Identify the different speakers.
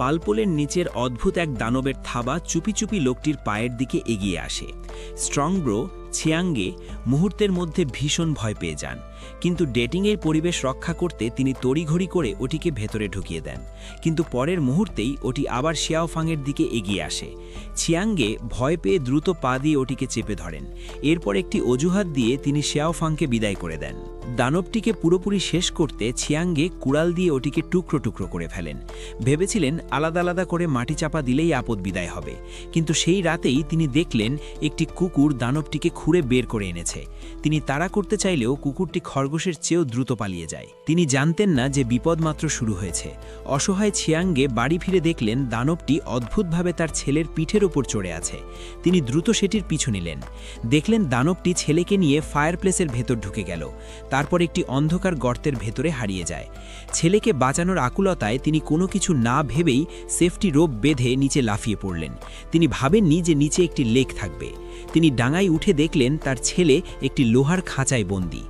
Speaker 1: পালপোলের নিচের অদ্ভুত এক দানবের থাবা চুপি চুপি লোকটির পায়ের দিকে এগিয়ে আসে। স্ট্রংব্রো ছিয়াঙ্গে মুহূর্তের মধ্যে ভীষণ ভয় পেয়ে যান, কিন্তু ডেটিংয়ের পরিবেশ রক্ষা করতে তিনি তড়িঘড়ি করে ওটিকে ভেতরে ঢুকিয়ে দেন। কিন্তু পরের মুহূর্তেই ওটি আবার শিয়াওফাংয়ের দিকে এগিয়ে আসে। ছিয়াঙ্গে ভয় পেয়ে দ্রুত পা দিয়ে ওটিকে চেপে ধরেন। এরপর একটি অজুহাত দিয়ে তিনি শিয়াওফাংকে বিদায় করে দেন। দানবটিকে পুরোপুরি শেষ করতে ছিয়াঙ্গে কুড়াল দিয়ে ওটিকে টুকরো টুকরো করে ফেলেন। ভেবেছিলেন আলাদা আলাদা করে মাটি চাপা দিলেই আপদ বিদায় হবে, কিন্তু সেই রাতেই তিনি দেখলেন একটি কুকুর দানবটিকে খুঁড়ে বের করে এনেছে। তিনি তাড়া করতে চাইলেও কুকুরটি খরগোশের চেয়েও দ্রুত পালিয়ে যায়। তিনি জানতেন না যে বিপদ মাত্র শুরু হয়েছে। অসহায় ছিয়াঙ্গে বাড়ি ফিরে দেখলেন দানবটি অদ্ভুতভাবে তার ছেলের পিঠের ওপর চড়ে আছে। তিনি দ্রুত সেটির পিছু নিলেন। দেখলেন দানবটি ছেলেকে নিয়ে ফায়ারপ্লেসের ভেতর ঢুকে গেল, তারপর একটি অন্ধকার গর্তের ভেতরে হারিয়ে যায়। ছেলেকে বাঁচানোর আকুলতায় তিনি কোনো কিছু না ভেবেই সেফটি রোপ বেঁধে নিচে লাফিয়ে পড়লেন। তিনি ভাবেননি যে নিচে একটি লেক থাকবে। তিনি ডাঙায় উঠে দেখলেন তার ছেলে একটি লোহার খাঁচায় বন্দী।